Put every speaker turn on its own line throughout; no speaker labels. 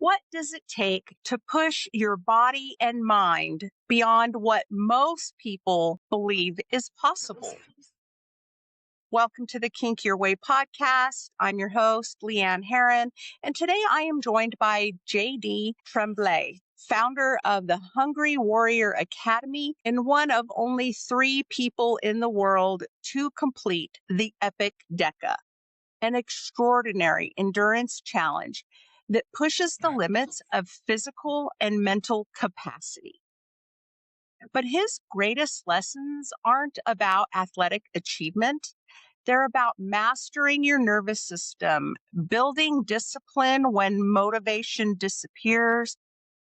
What does it take to push your body and mind beyond what most people believe is possible? Welcome to the Kink Your Way podcast. I'm your host, Leann Herron, and today I am joined by JD Tremblay, founder of the Hungry Warrior Academy and one of only 3 people in the world to complete the Epic Deca, an extraordinary endurance challenge that pushes the limits of physical and mental capacity. But his greatest lessons aren't about athletic achievement. They're about mastering your nervous system, building discipline when motivation disappears,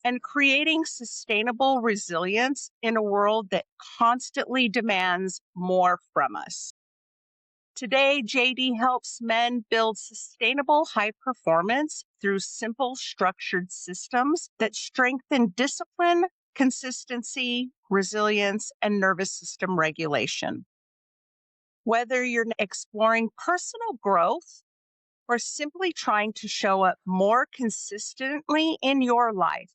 and creating sustainable resilience in a world that constantly demands more from us. Today, JD helps men build sustainable high performance through simple, structured systems that strengthen discipline, consistency, resilience, and nervous system regulation. Whether you're exploring personal growth or simply trying to show up more consistently in your life,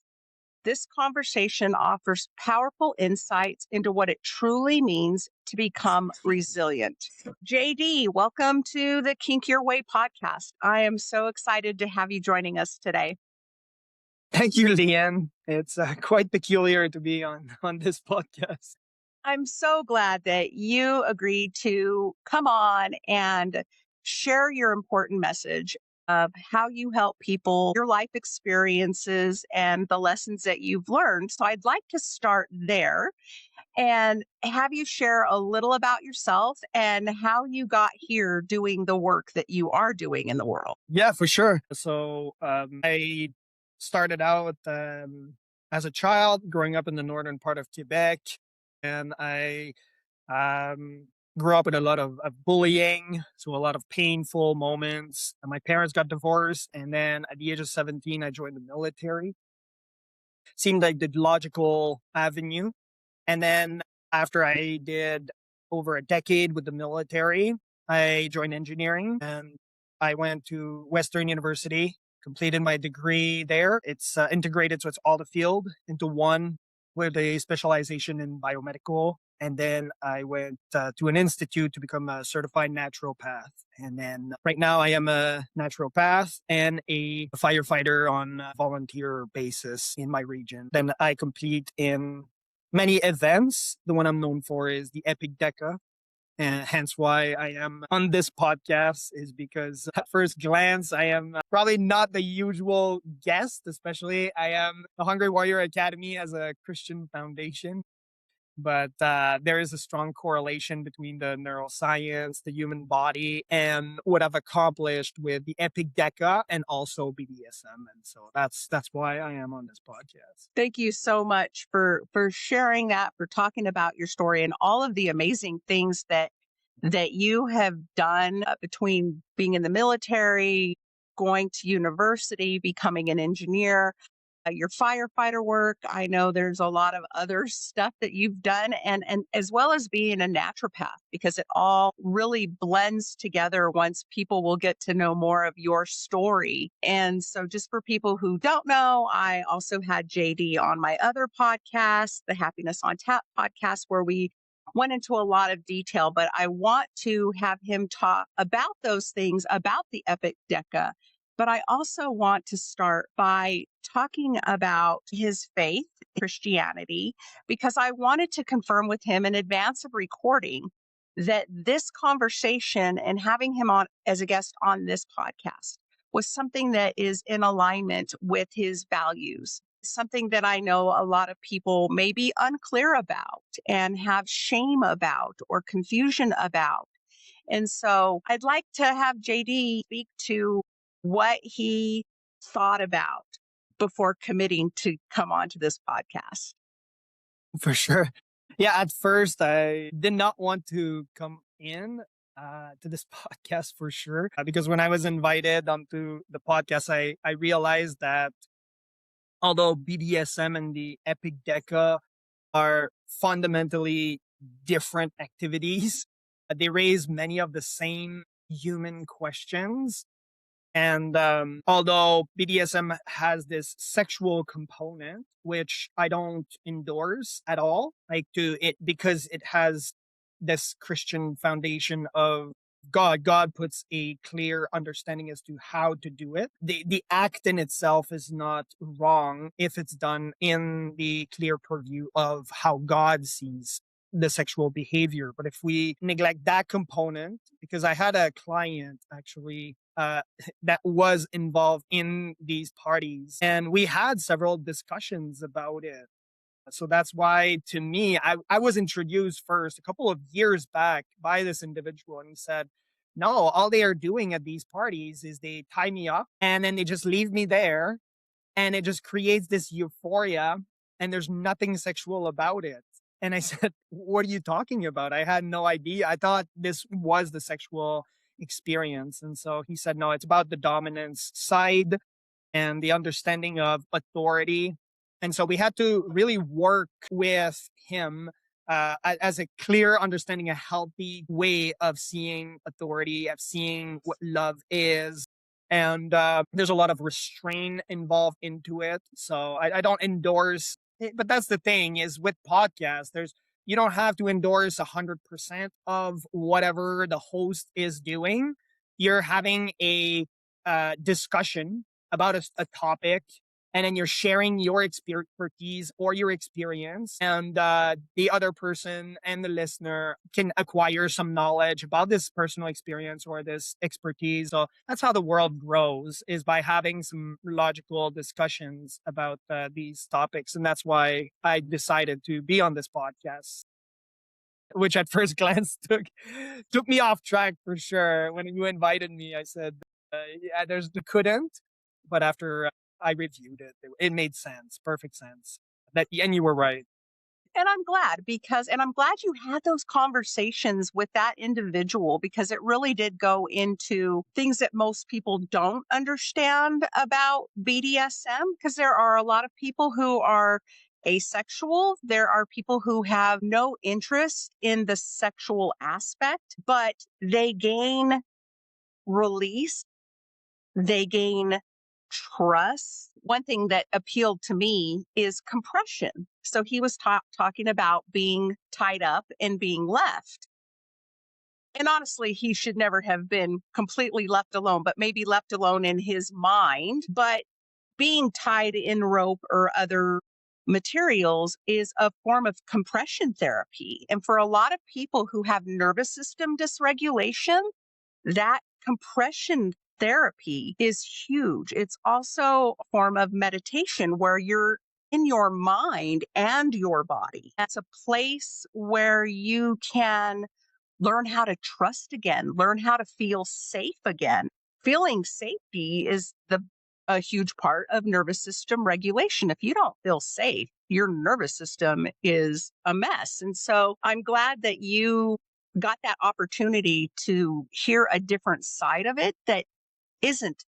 this conversation offers powerful insights into what it truly means to become resilient. JD, welcome to the Kink Your Way podcast. I am so excited to have you joining us today.
Thank you, Leann. It's quite peculiar to be on this podcast.
I'm so glad that you agreed to come on and share your important message of how you help people, your life experiences, and the lessons that you've learned. So I'd like to start there and have you share a little about yourself and how you got here doing the work that you are doing in the world.
Yeah, for sure. So I started out as a child growing up in the northern part of Quebec, and I grew up with a lot of bullying, so a lot of painful moments. And my parents got divorced, and then at the age of 17, I joined the military. Seemed like the logical avenue. And then after I did over a decade with the military, I joined engineering and I went to Western University, completed my degree there. It's integrated, so it's all the field into one with a specialization in biomedical. And then I went to an institute to become a certified naturopath. And then right now I am a naturopath and a firefighter on a volunteer basis in my region. Then I compete in many events. The one I'm known for is the Epic Deca. And hence why I am on this podcast is because at first glance, I am probably not the usual guest, especially I am the Hungry Warrior Academy as a Christian foundation. But there is a strong correlation between the neuroscience, the human body, and what I've accomplished with the Epic Deca and also BDSM. And so that's why I am on this podcast.
Thank you so much for sharing that, for talking about your story and all of the amazing things that you have done between being in the military, going to university, becoming an engineer, your firefighter work. I know there's a lot of other stuff that you've done and as well as being a naturopath, because it all really blends together once people will get to know more of your story. And so just for people who don't know, I also had JD on my other podcast, the Happiness on Tap podcast, where we went into a lot of detail, but I want to have him talk about those things, about the Epic Deca. But I also want to start by talking about his faith, Christianity, because I wanted to confirm with him in advance of recording that this conversation and having him on as a guest on this podcast was something that is in alignment with his values, something that I know a lot of people may be unclear about and have shame about or confusion about. And so I'd like to have JD speak to what he thought about before committing to come on to this podcast.
For sure. Yeah, at first I did not want to come in to this podcast for sure. Because when I was invited onto the podcast, I realized that although BDSM and the Epic Deca are fundamentally different activities, they raise many of the same human questions. And although BDSM has this sexual component, which I don't endorse at all, like to it because it has this Christian foundation of God. God puts a clear understanding as to how to do it. The act in itself is not wrong if it's done in the clear purview of how God sees the sexual behavior. But if we neglect that component, because I had a client actually that was involved in these parties, and we had several discussions about it. So that's why, to me, I was introduced first a couple of years back by this individual, and he said, no, all they are doing at these parties is they tie me up and then they just leave me there, and it just creates this euphoria, and there's nothing sexual about it. And I said, what are you talking about? I had no idea. I thought this was the sexual experience. And so he said, no, it's about the dominance side and the understanding of authority. And so we had to really work with him as a clear understanding, a healthy way of seeing authority, of seeing what love is. And there's a lot of restraint involved into it. So I don't endorse it, but that's the thing is with podcasts, you don't have to endorse 100% of whatever the host is doing. You're having a discussion about a topic, and then you're sharing your expertise or your experience, and the other person and the listener can acquire some knowledge about this personal experience or this expertise. So that's how the world grows, is by having some logical discussions about these topics. And that's why I decided to be on this podcast, which at first glance took me off track for sure. When you invited me, I said, "Yeah, there's the couldn't," but after I reviewed it, it made sense, perfect sense. And you were right.
And I'm glad and I'm glad you had those conversations with that individual because it really did go into things that most people don't understand about BDSM. Because there are a lot of people who are asexual, there are people who have no interest in the sexual aspect, but they gain release, they gain trust. One thing that appealed to me is compression. So he was talking about being tied up and being left. And honestly, he should never have been completely left alone, but maybe left alone in his mind. But being tied in rope or other materials is a form of compression therapy. And for a lot of people who have nervous system dysregulation, that compression therapy is huge. It's also a form of meditation where you're in your mind and your body. It's a place where you can learn how to trust again, learn how to feel safe again. Feeling safety is a huge part of nervous system regulation. If you don't feel safe, your nervous system is a mess. And so I'm glad that you got that opportunity to hear a different side of it that isn't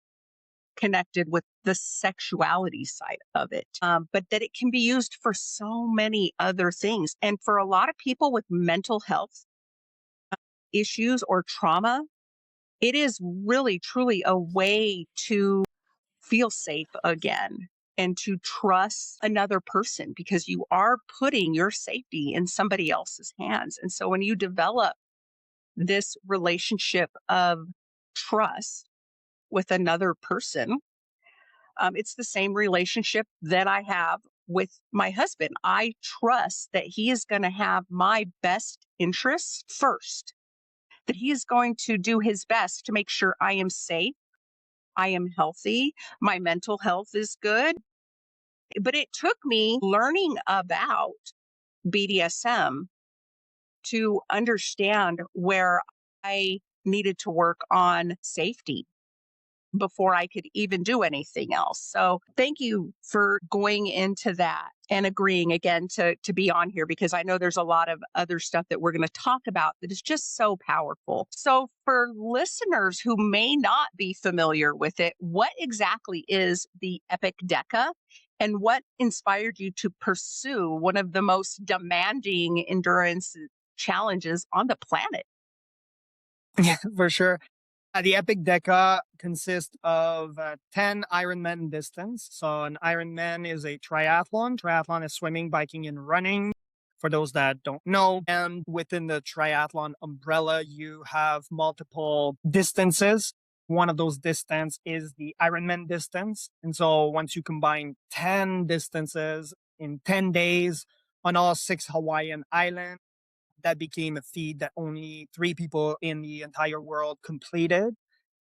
connected with the sexuality side of it, but that it can be used for so many other things. And for a lot of people with mental health issues or trauma, it is really, truly a way to feel safe again and to trust another person because you are putting your safety in somebody else's hands. And so when you develop this relationship of trust with another person, it's the same relationship that I have with my husband. I trust that he is going to have my best interests first, that he is going to do his best to make sure I am safe, I am healthy, my mental health is good. But it took me learning about BDSM to understand where I needed to work on safety before I could even do anything else. So thank you for going into that and agreeing again to be on here because I know there's a lot of other stuff that we're going to talk about that is just so powerful. So for listeners who may not be familiar with it, what exactly is the Epic Deca and what inspired you to pursue one of the most demanding endurance challenges on the planet?
Yeah, for sure. The Epic Deca consists of 10 Ironman distance. So an Ironman is a triathlon. Triathlon is swimming, biking, and running. For those that don't know, and within the triathlon umbrella, you have multiple distances. One of those distance is the Ironman distance. And so once you combine 10 distances in 10 days on all 6 Hawaiian islands, that became a feat that only 3 people in the entire world completed.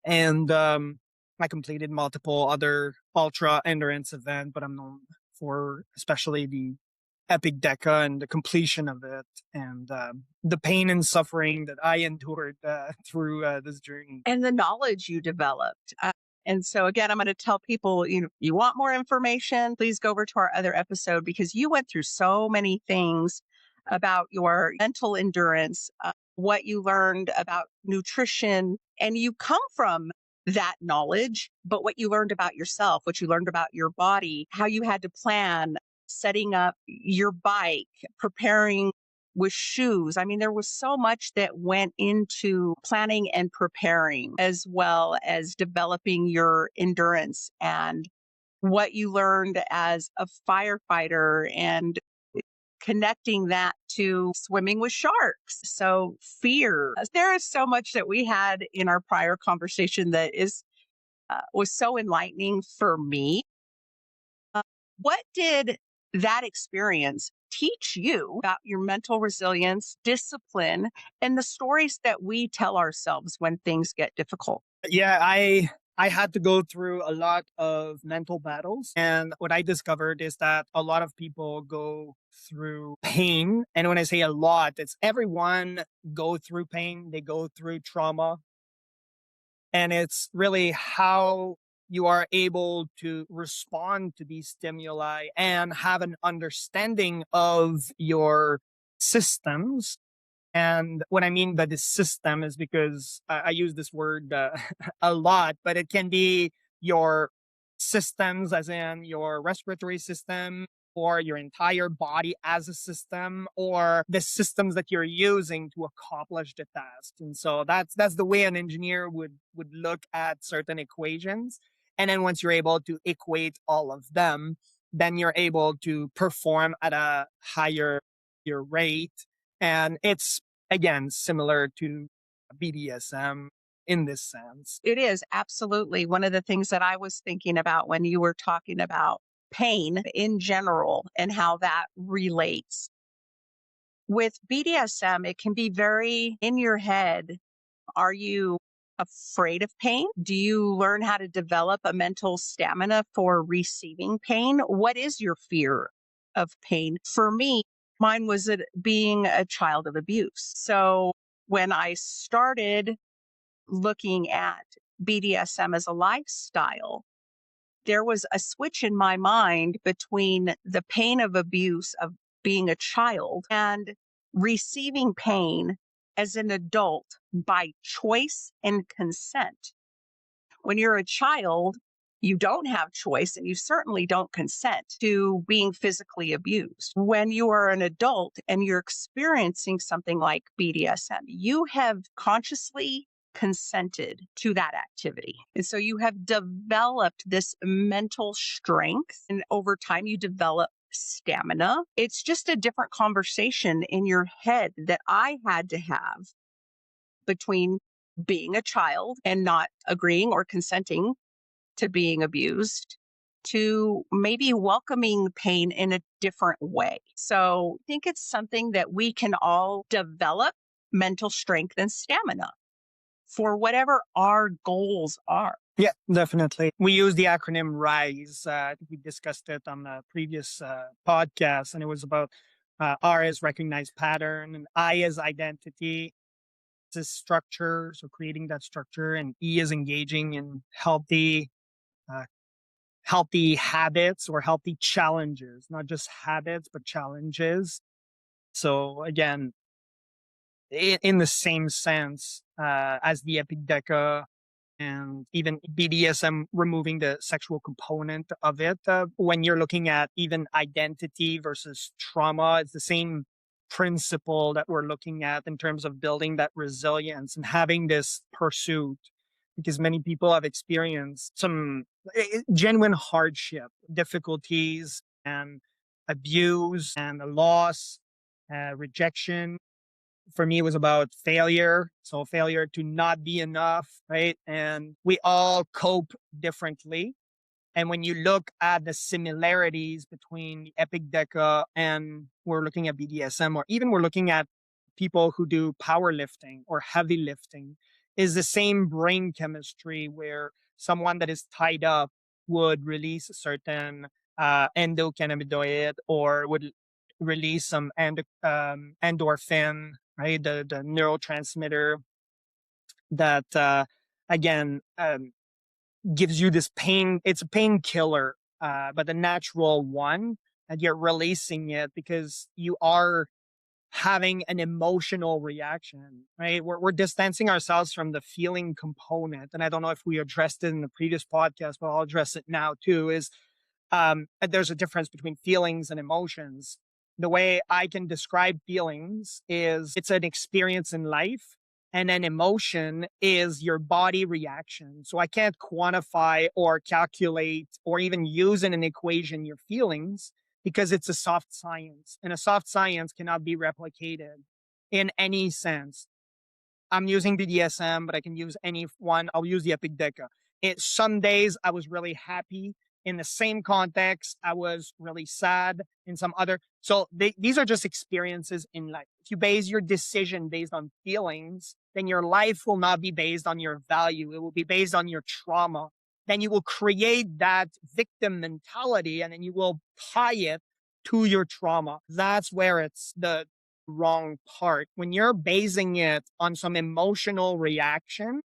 And I completed multiple other ultra endurance events, but I'm known for especially the Epic Deca and the completion of it, and the pain and suffering that I endured through this journey.
And the knowledge you developed. And so again, I'm going to tell people, you want more information, please go over to our other episode because you went through so many things about your mental endurance, what you learned about nutrition, and you come from that knowledge, but what you learned about yourself, what you learned about your body, how you had to plan setting up your bike, preparing with shoes. I mean, there was so much that went into planning and preparing, as well as developing your endurance and what you learned as a firefighter and connecting that to swimming with sharks. So fear. There is so much that we had in our prior conversation that was so enlightening for me. What did that experience teach you about your mental resilience, discipline, and the stories that we tell ourselves when things get difficult?
Yeah, I had to go through a lot of mental battles. And what I discovered is that a lot of people go through pain. And when I say a lot, it's everyone go through pain, they go through trauma. And it's really how you are able to respond to these stimuli and have an understanding of your systems. And what I mean by this system is because I use this word a lot, but it can be your systems, as in your respiratory system, or your entire body as a system, or the systems that you're using to accomplish the task. And so that's the way an engineer would look at certain equations. And then once you're able to equate all of them, then you're able to perform at a higher your rate. And it's again similar to BDSM in this sense.
It is absolutely one of the things that I was thinking about when you were talking about pain in general and how that relates. With BDSM, it can be very in your head. Are you afraid of pain? Do you learn how to develop a mental stamina for receiving pain? What is your fear of pain? For me, mine was being a child of abuse. So when I started looking at BDSM as a lifestyle, there was a switch in my mind between the pain of abuse of being a child and receiving pain as an adult by choice and consent. When you're a child, you don't have choice and you certainly don't consent to being physically abused. When you are an adult and you're experiencing something like BDSM, you have consciously consented to that activity. And so you have developed this mental strength, and over time you develop stamina. It's just a different conversation in your head that I had to have between being a child and not agreeing or consenting to being abused to maybe welcoming pain in a different way. So I think it's something that we can all develop mental strength and stamina for whatever our goals are.
Yeah, definitely. We use the acronym RISE. I think we discussed it on the previous podcast, and it was about R is recognized pattern, and I is identity, is structure, so creating that structure, and E is engaging in uh, healthy habits or healthy challenges, not just habits, but challenges. So again, in the same sense as the Epic Deca and even BDSM, removing the sexual component of it. When you're looking at even identity versus trauma, it's the same principle that we're looking at in terms of building that resilience and having this pursuit because many people have experienced some genuine hardship, difficulties, and abuse and loss, rejection. For me, it was about failure. So failure to not be enough, right? And we all cope differently. And when you look at the similarities between the Epic Deca and we're looking at BDSM, or even we're looking at people who do powerlifting or heavy lifting, is the same brain chemistry where someone that is tied up would release a certain endocannabinoid or would release some endorphin, right? The neurotransmitter that, again, gives you this pain. It's a painkiller, but a natural one, and you're releasing it because you are having an emotional reaction, right? We're distancing ourselves from the feeling component. And I don't know if we addressed it in the previous podcast, but I'll address it now too, is there's a difference between feelings and emotions. The way I can describe feelings is it's an experience in life, and an emotion is your body reaction. So I can't quantify or calculate or even use in an equation your feelings because it's a soft science, and a soft science cannot be replicated in any sense. I'm using BDSM, but I can use any one. I'll use the Epic Deca. Some days I was really happy. In the same context, I was really sad in some other. So these are just experiences in life. If you base your decision based on feelings, then your life will not be based on your value. It will be based on your trauma. Then you will create that victim mentality, and then you will tie it to your trauma. That's where it's the wrong part. When you're basing it on some emotional reaction,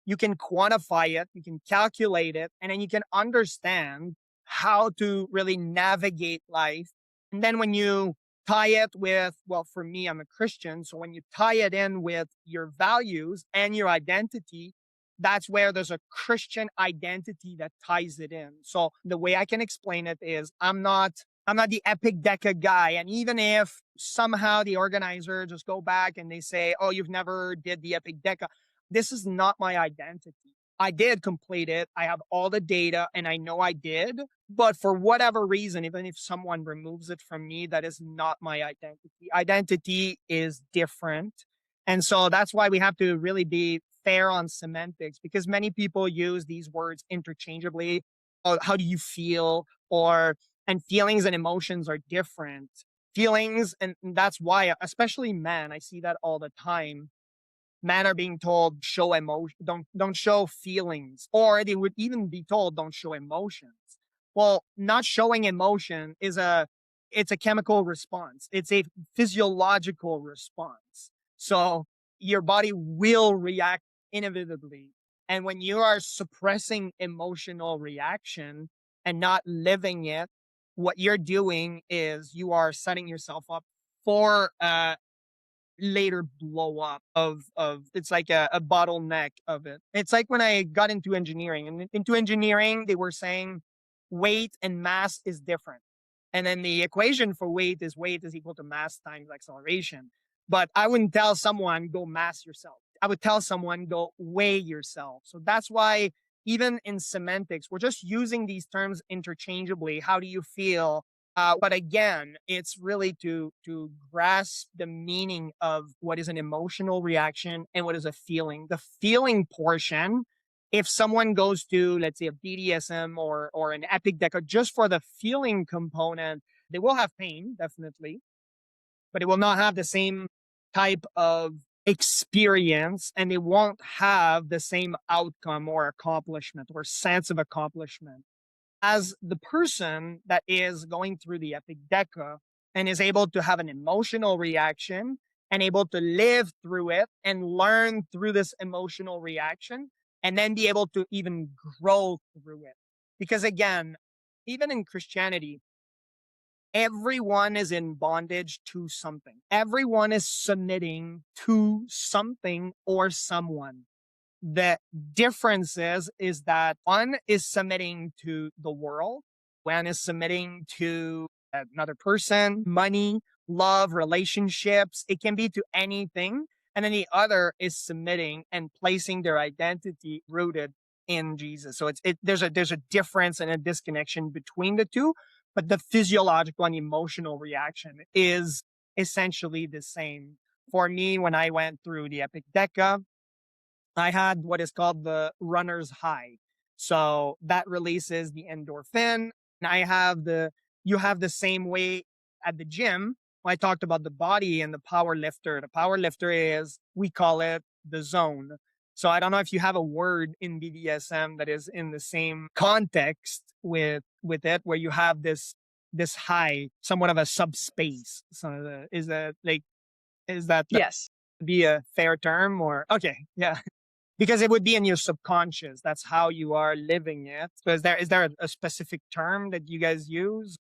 you can quantify it, you can calculate it, and then you can understand how to really navigate life. And then when you tie it with, well, for me, I'm a Christian. So when you tie it in with your values and your identity, that's where there's a Christian identity that ties it in. So the way I can explain it is I'm not the Epic Deca guy. And even if somehow the organizer just go back and they say, oh, you've never did the Epic Deca, this is not my identity. I did complete it. I have all the data and I know I did. But for whatever reason, even if someone removes it from me, that is not my identity. Identity is different. And so that's why we have to really be fair on semantics, because many people use these words interchangeably. Oh, how do you feel? And feelings and emotions are different. Feelings, and that's why, especially men, I see that all the time. Men are being told show emotion, don't show feelings, or they would even be told don't show emotions. Well, not showing emotion it's a chemical response. It's a physiological response. So your body will react inevitably. And when you are suppressing emotional reaction and not living it, what you're doing is you are setting yourself up for later blow up of it's like a bottleneck of it. It's like when I got into engineering, and into engineering they were saying weight and mass is different, and then the equation for weight is equal to mass times acceleration. But I wouldn't tell someone go mass yourself. I would tell someone go weigh yourself. So that's why even in semantics we're just using these terms interchangeably. How do you feel? But again, it's really to grasp the meaning of what is an emotional reaction and what is a feeling. The feeling portion, if someone goes to, let's say, a BDSM or an Epic Deca just for the feeling component, they will have pain, definitely, but it will not have the same type of experience, and they won't have the same outcome or accomplishment or sense of accomplishment as the person that is going through the Epic Deca and is able to have an emotional reaction and able to live through it and learn through this emotional reaction, and then be able to even grow through it. Because again, even in Christianity, everyone is in bondage to something. Everyone is submitting to something or someone. The difference is that one is submitting to the world, one is submitting to another person, money, love, relationships. It can be to anything. And then the other is submitting and placing their identity rooted in Jesus. So there's a difference and a disconnection between the two, but the physiological and emotional reaction is essentially the same. For me, when I went through the Epic Deca, I had what is called the runner's high. So that releases the endorphin. And you have the same way at the gym. I talked about the body and the power lifter. The power lifter we call it the zone. So I don't know if you have a word in BDSM that is in the same context with it, where you have this high, somewhat of a subspace. So is that
Yes.
be a fair term or okay? Yeah. Because it would be in your subconscious. That's how you are living it. So is there a specific term that you guys use?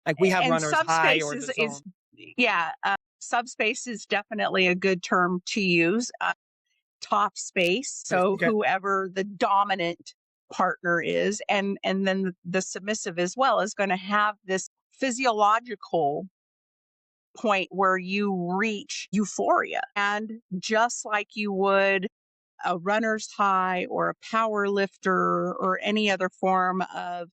Like we have
And
runner's high
subspace
or the
is
zone.
yeah, subspace is definitely a good term to use. Top space, so
Okay.
whoever the dominant partner is, and then the submissive as well, is going to have this physiological point where you reach euphoria. And just like you would a runner's high or a power lifter or any other form of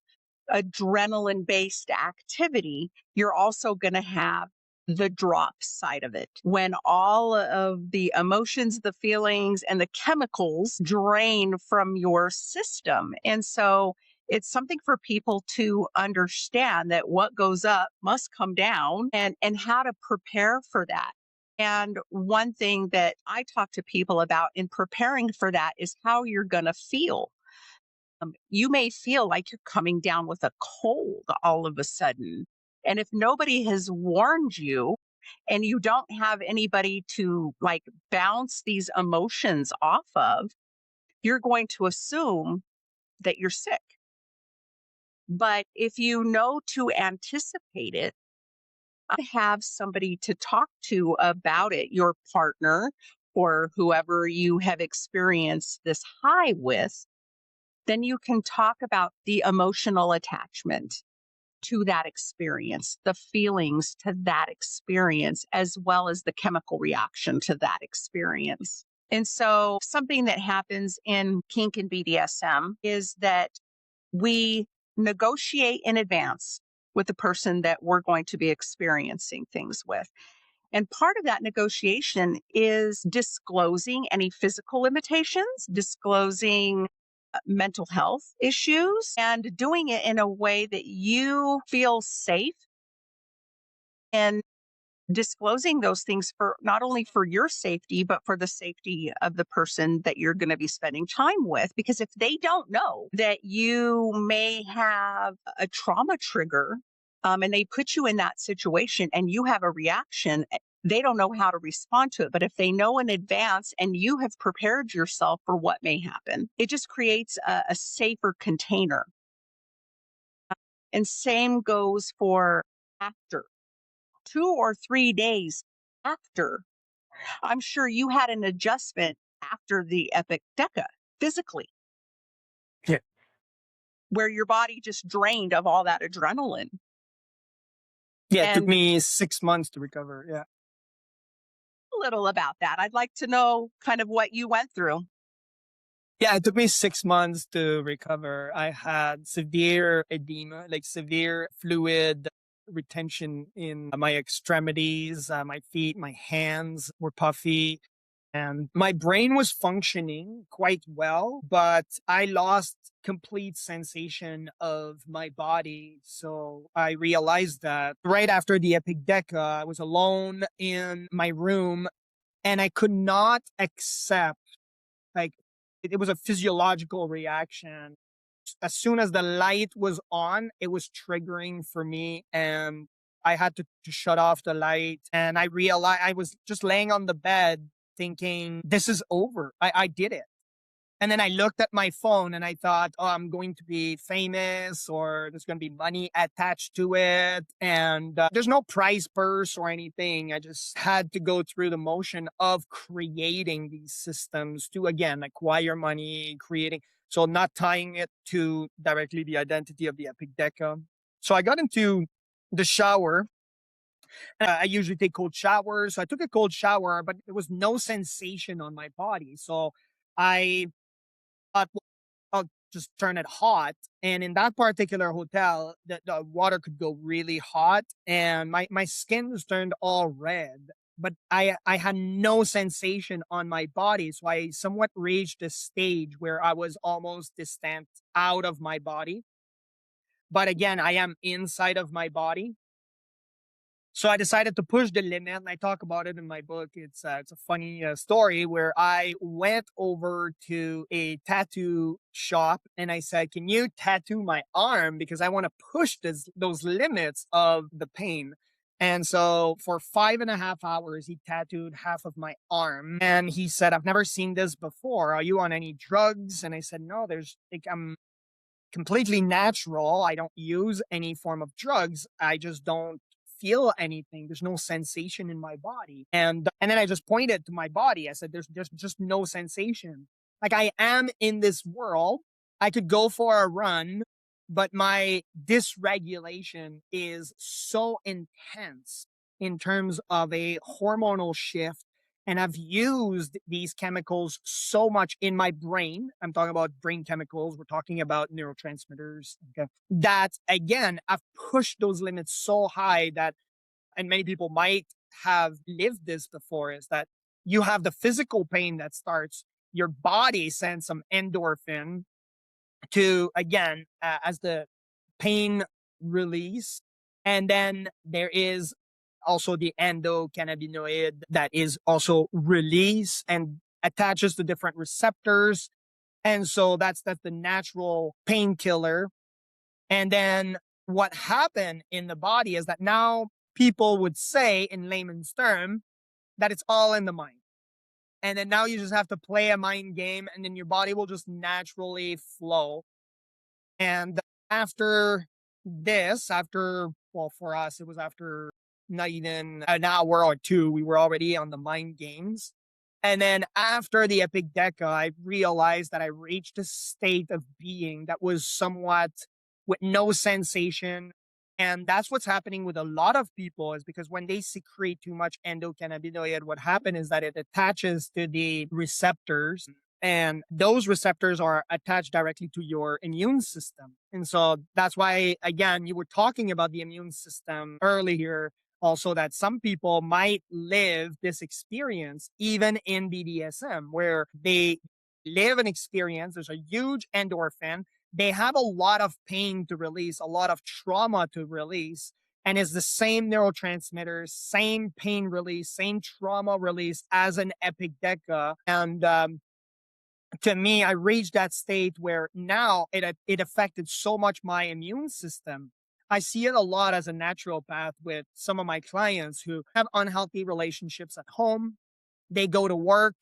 adrenaline based activity, you're also going to have the drop side of it when all of the emotions, the feelings, and the chemicals drain from your system. And so it's something for people to understand that what goes up must come down, and how to prepare for that. And one thing that I talk to people about in preparing for that is how you're going to feel. You may feel like you're coming down with a cold all of a sudden. And if nobody has warned you and you don't have anybody to like bounce these emotions off of, you're going to assume that you're sick. But if you know to anticipate it, have somebody to talk to about it, your partner or whoever you have experienced this high with, then you can talk about the emotional attachment to that experience, the feelings to that experience, as well as the chemical reaction to that experience. And so, something that happens in kink and BDSM is that we negotiate in advance with the person that we're going to be experiencing things with. And part of that negotiation is disclosing any physical limitations, disclosing mental health issues, and doing it in a way that you feel safe, and disclosing those things for not only for your safety, but for the safety of the person that you're going to be spending time with. Because if they don't know that you may have a trauma trigger, and they put you in that situation and you have a reaction, they don't know how to respond to it. But if they know in advance and you have prepared yourself for what may happen, it just creates a safer container. And same goes for after 2 or 3 days after. I'm sure you had an adjustment after the Epic Deca physically,
Yeah.
where your body just drained of all that adrenaline.
Yeah. It took
And
me 6 months to recover. Yeah.
a little about that. I'd like to know kind of what you went through.
Yeah, it took me 6 months to recover. I had severe edema, like severe fluid retention in my extremities, my feet, my hands were puffy. And my brain was functioning quite well, but I lost complete sensation of my body. So I realized that right after the Epic Deca, I was alone in my room and I could not accept, like, it was a physiological reaction. As soon as the light was on, it was triggering for me. And I had to shut off the light. And I realized I was just laying on the bed thinking, this is over. I did it. And then I looked at my phone and I thought, oh, I'm going to be famous or there's going to be money attached to it. And there's no prize purse or anything. I just had to go through the motion of creating these systems to, again, acquire money, creating. So not tying it to directly the identity of the Epic Deca. So I got into the shower I usually take cold showers. So I took a cold shower, but there was no sensation on my body. So I thought, well, I'll just turn it hot. And in that particular hotel, the water could go really hot and my skin was turned all red. But I had no sensation on my body. So I somewhat reached a stage where I was almost distant out of my body. But again, I am inside of my body. So I decided to push the limit, and I talk about it in my book. It's a funny story where I went over to a tattoo shop and I said, "Can you tattoo my arm because I want to push those limits of the pain?" And so for 5.5 hours, he tattooed half of my arm, and he said, "I've never seen this before. Are you on any drugs?" And I said, "No, there's like I'm completely natural. I don't use any form of drugs. I just don't feel anything. There's no sensation in my body." And then I just pointed to my body. I said, there's just no sensation. Like I am in this world. I could go for a run, but my dysregulation is so intense in terms of a hormonal shift, and I've used these chemicals so much in my brain. I'm talking about brain chemicals. We're talking about neurotransmitters. Okay. That again, I've pushed those limits so high that, and many people might have lived this before, is that you have the physical pain that starts, your body sends some endorphin to, again, as the pain release. And then there is also the endocannabinoid that is also release and attaches to different receptors. And so that's the natural painkiller. And then what happened in the body is that now people would say in layman's term that it's all in the mind. And then now you just have to play a mind game and then your body will just naturally flow. And after this, well, for us, it was after not even an hour or two, we were already on the mind games. And then after the Epic Deca, I realized that I reached a state of being that was somewhat with no sensation. And that's what's happening with a lot of people, is because when they secrete too much endocannabinoid, what happens is that it attaches to the receptors, and those receptors are attached directly to your immune system. And so that's why, again, you were talking about the immune system earlier, also that some people might live this experience even in BDSM, where they live an experience, there's a huge endorphin, they have a lot of pain to release, a lot of trauma to release, and it's the same neurotransmitters, same pain release, same trauma release as an Epic Deca. And to me, I reached that state where now it affected so much my immune system. I see it a lot as a naturopath with some of my clients who have unhealthy relationships at home. They go to work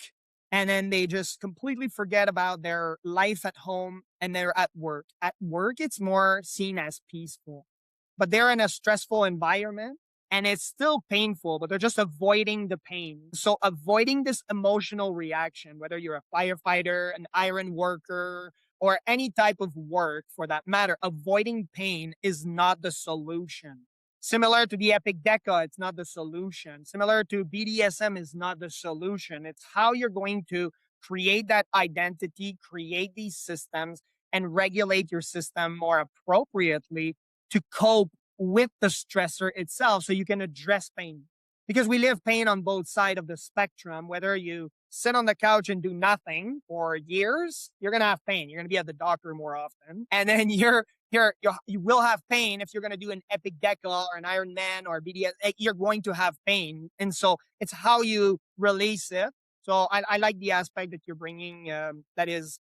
and then they just completely forget about their life at home and they're at work. At work, it's more seen as peaceful, but they're in a stressful environment and it's still painful, but they're just avoiding the pain. So avoiding this emotional reaction, whether you're a firefighter, an iron worker, or any type of work for that matter, avoiding pain is not the solution. Similar to the Epic Deca, it's not the solution. Similar to BDSM is not the solution. It's how you're going to create that identity, create these systems, and regulate your system more appropriately to cope with the stressor itself so you can address pain. Because we live pain on both sides of the spectrum. Whether you sit on the couch and do nothing for years, you're going to have pain. You're going to be at the doctor more often. And then you will have pain if you're going to do an Epic Deca or an Iron Man or BDS. You're going to have pain. And so it's how you release it. So I like the aspect that you're bringing, that is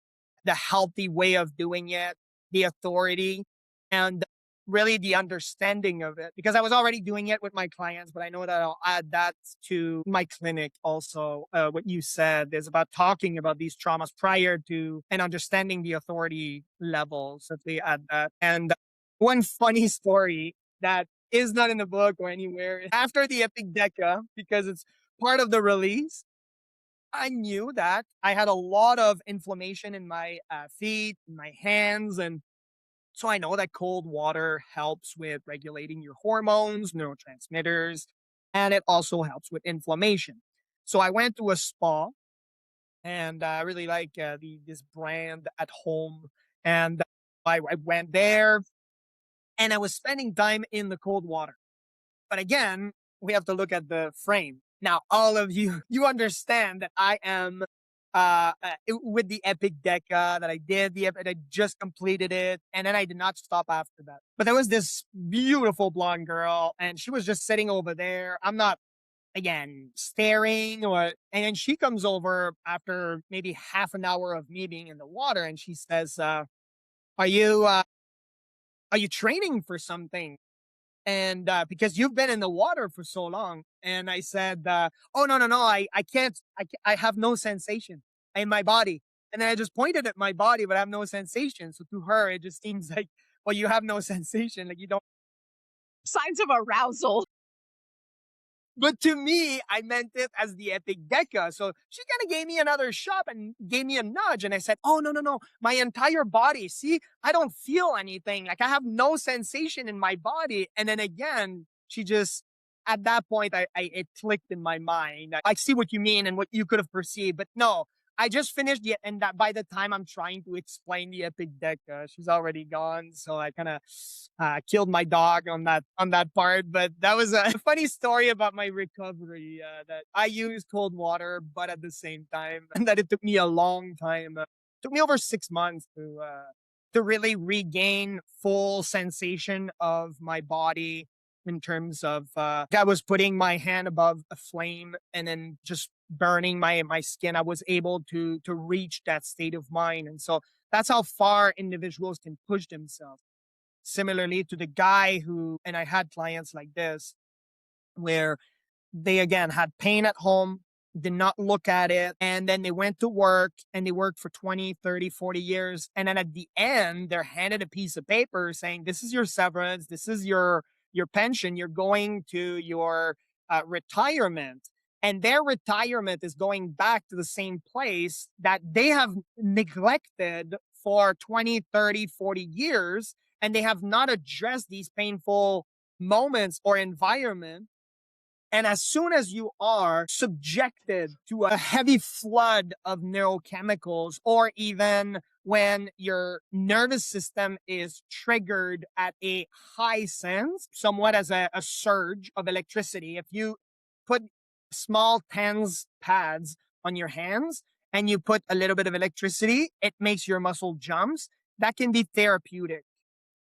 the healthy way of doing it, the authority, and really the understanding of it, because I was already doing it with my clients, but I know that I'll add that to my clinic also. What you said is about talking about these traumas prior to and understanding the authority levels that they add that. And one funny story that is not in the book or anywhere, after the Epic Deca, because it's part of the release, I knew that I had a lot of inflammation in my feet, in my hands, and so I know that cold water helps with regulating your hormones, neurotransmitters. and it also helps with inflammation. So I went to a spa, and I really like this brand at home. And I went there, and I was spending time in the cold water. But again, we have to look at the frame. Now, all of you, you understand that I am with the Epic Deca that I did, I just completed it, and then I did not stop after that. But there was this beautiful blonde girl, and she was just sitting over there. I'm not, again, staring, and then she comes over after maybe half an hour of me being in the water, and she says, "Are you are you training for something?" And because you've been in the water for so long. And I said, "Oh, no, no, no, I can't, I have no sensation in my body." And then I just pointed at my body, but I have no sensation. So to her, it just seems like, well, you have no sensation, like you don't.
Signs of arousal.
But to me, I meant it as the Epic Deca. So she kind of gave me another shot and gave me a nudge. And I said, "Oh, no, no, no. My entire body. See, I don't feel anything. Like I have no sensation in my body." And then again, she just, at that point, it clicked in my mind. I see what you mean and what you could have perceived. But no, I just finished it. And that by the time I'm trying to explain the Epic Deca, she's already gone. So I kind of killed my dog on that part. But that was a funny story about my recovery, that I used cold water, but at the same time, and that it took me a long time. It took me over 6 months to really regain full sensation of my body, in terms of I was putting my hand above a flame and then just burning my skin. I was able to reach that state of mind. And so that's how far individuals can push themselves. Similarly to the guy who, and I had clients like this, where they again had pain at home, did not look at it, and then they went to work and they worked for 20, 30, 40 years. And then at the end, they're handed a piece of paper saying, "This is your severance, this is your pension, you're going to your retirement." And their retirement is going back to the same place that they have neglected for 20, 30, 40 years. And they have not addressed these painful moments or environment. And as soon as you are subjected to a heavy flood of neurochemicals, or even when your nervous system is triggered at a high sense, somewhat as a surge of electricity, if you put small TENS pads on your hands and you put a little bit of electricity, it makes your muscle jumps. That can be therapeutic.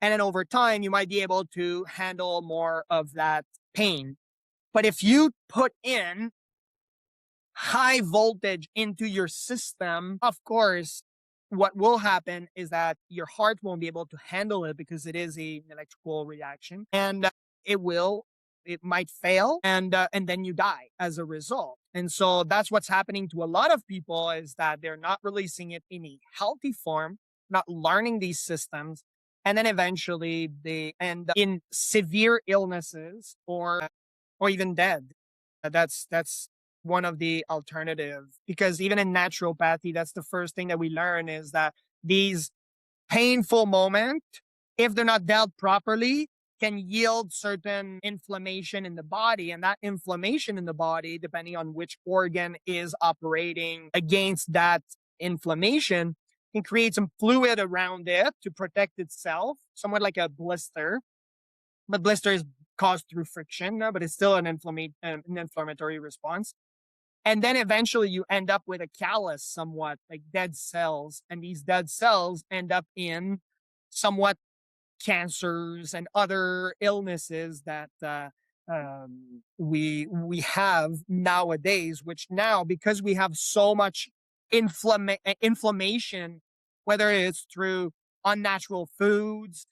And then over time, you might be able to handle more of that pain. But if you put in high voltage into your system, of course, what will happen is that your heart won't be able to handle it because it is an electrical reaction, and it will, it might fail, and then you die as a result. And so that's what's happening to a lot of people, is that they're not releasing it in a healthy form, not learning these systems, and then eventually they end up in severe illnesses, or even dead. That's one of the alternatives, because even in naturopathy, that's the first thing that we learn, is that these painful moments, if they're not dealt properly, can yield certain inflammation in the body. And that inflammation in the body, depending on which organ is operating against that inflammation, can create some fluid around it to protect itself, somewhat like a blister. But blister is caused through friction, but it's still an inflammatory response. And then eventually you end up with a callus, somewhat like dead cells. And these dead cells end up in somewhat cancers and other illnesses that we have nowadays. Which now, because we have so much inflammation, whether it's through unnatural foods,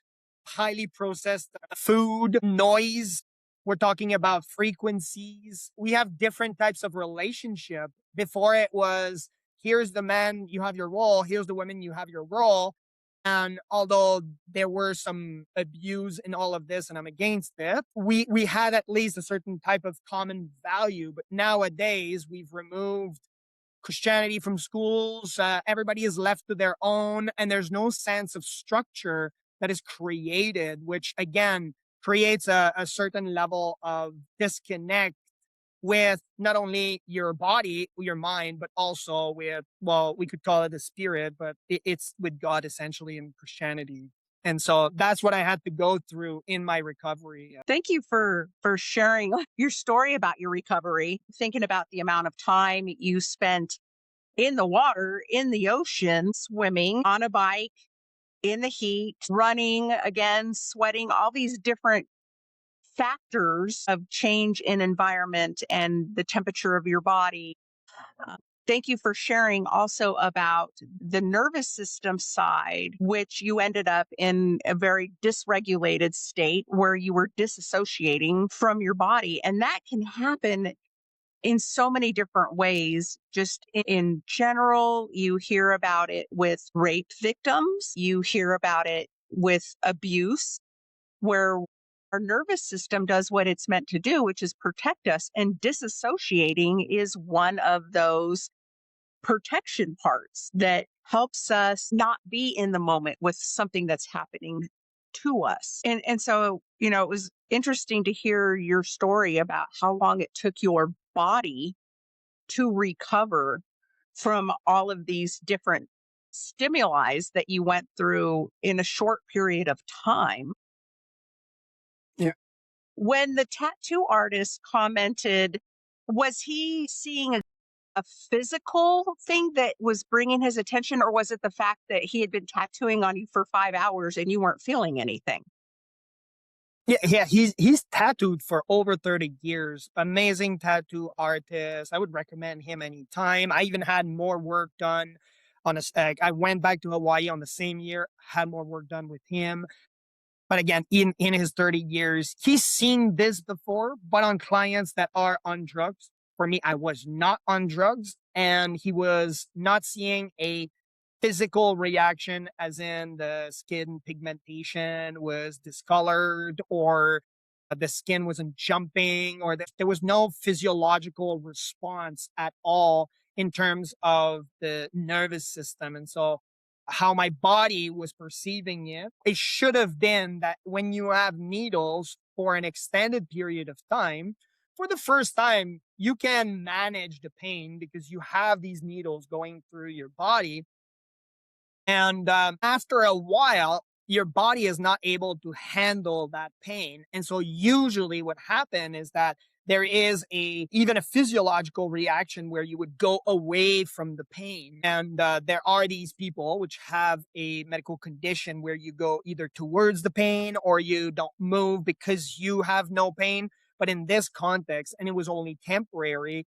highly processed food, noise. We're talking about frequencies. We have different types of relationship. Before it was, here's the man, you have your role. Here's the women, you have your role. And although there were some abuse in all of this, and I'm against it, we had at least a certain type of common value. But nowadays, we've removed Christianity from schools. Everybody is left to their own, and there's no sense of structure that is created, which again creates a certain level of disconnect with not only your body, your mind, but also with, well, we could call it a spirit, but it's with God essentially in Christianity. And so that's what I had to go through in my recovery.
Thank you for sharing your story about your recovery, thinking about the amount of time you spent in the water, in the ocean, swimming, on a bike, in the heat, running, again, sweating, all these different factors of change in environment and the temperature of your body. Uh, Thank you for sharing also about the nervous system side, which you ended up in a very dysregulated state where you were disassociating from your body. And that can happen in so many different ways. Just in general, you hear about it with rape victims, you hear about it with abuse, where our nervous system does what it's meant to do, which is protect us. And disassociating is one of those protection parts that helps us not be in the moment with something that's happening to us. And so, it was interesting to hear your story about how long it took your body to recover from all of these different stimuli that you went through in a short period of time.
Yeah.
When the tattoo artist commented, was he seeing a physical thing that was bringing his attention, or was it the fact that he had been tattooing on you for 5 hours and you weren't feeling anything?
Yeah, he's tattooed for over 30 years. Amazing tattoo artist. I would recommend him anytime. I even had more work done on I went back to Hawaii on the same year, had more work done with him. But again, in his 30 years, he's seen this before, but on clients that are on drugs. For me, I was not on drugs, and he was not seeing a physical reaction, as in the skin pigmentation was discolored, or the skin wasn't jumping, or there was no physiological response at all in terms of the nervous system. And so how my body was perceiving it should have been that when you have needles for an extended period of time, for the first time, you can manage the pain because you have these needles going through your body. And after a while, your body is not able to handle that pain. And so usually what happens is that there is even a physiological reaction where you would go away from the pain. And there are these people which have a medical condition where you go either towards the pain or you don't move because you have no pain. But in this context, and it was only temporary,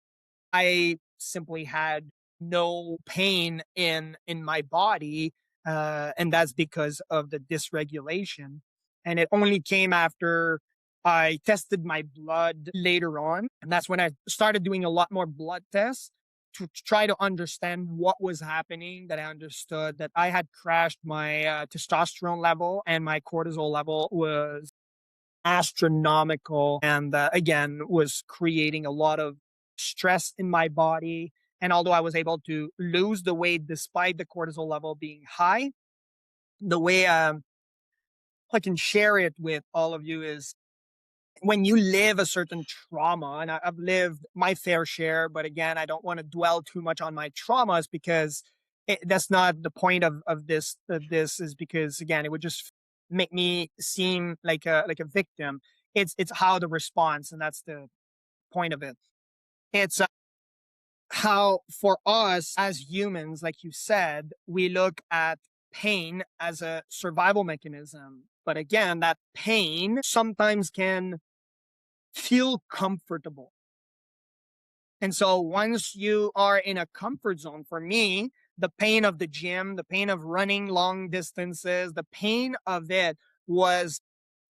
I simply had no pain in my body, and that's because of the dysregulation. And it only came after I tested my blood later on, and that's when I started doing a lot more blood tests to try to understand what was happening. That I understood that I had crashed my testosterone level, and my cortisol level was astronomical, and again was creating a lot of stress in my body. And although I was able to lose the weight despite the cortisol level being high, the way I can share it with all of you is when you live a certain trauma, and I've lived my fair share, but again, I don't want to dwell too much on my traumas because that's not the point of this. This is because again, it would just make me seem like a victim. It's how the response, and that's the point of it. It's how for us as humans, like you said, we look at pain as a survival mechanism. But again, that pain sometimes can feel comfortable. And so once you are in a comfort zone, for me, the pain of the gym, the pain of running long distances, the pain of it was,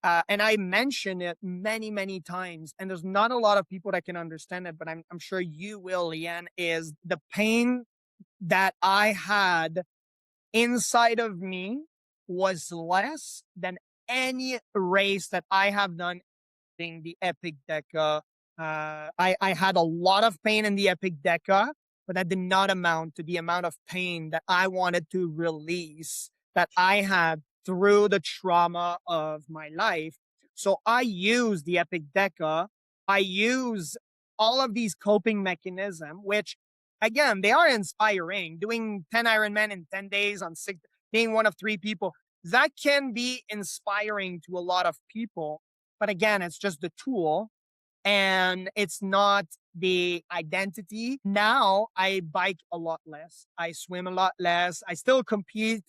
and I mention it many, many times, and there's not a lot of people that can understand it, but I'm sure you will, Leann, is the pain that I had inside of me was less than any race that I have done the Epic Deca. I had a lot of pain in the Epic Deca, but that did not amount to the amount of pain that I wanted to release that I had through the trauma of my life. So I use the Epic Deca. I use all of these coping mechanisms, which again, they are inspiring. Doing 10 Ironman in 10 days on six, being one of three people, that can be inspiring to a lot of people. But again, it's just the tool and it's not the identity. Now I bike a lot less. I swim a lot less. I still compete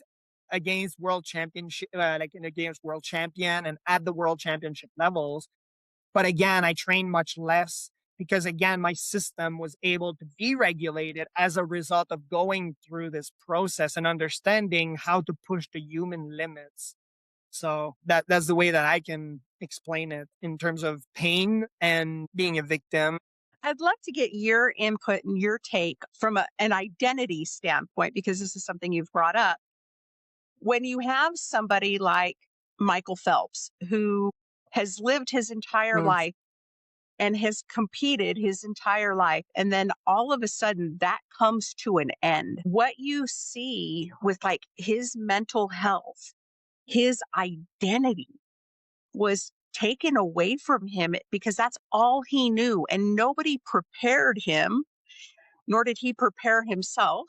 against world championship, against world champion and at the world championship levels. But again, I train much less because again, my system was able to be regulated as a result of going through this process and understanding how to push the human limits. So that's the way that I can explain it in terms of pain and being a victim.
I'd love to get your input and your take from an identity standpoint, because this is something you've brought up. When you have somebody like Michael Phelps, who has lived his entire
Mm.
life and has competed his entire life, and then all of a sudden that comes to an end, what you see with like his mental health, his identity was taken away from him because that's all he knew. And nobody prepared him, nor did he prepare himself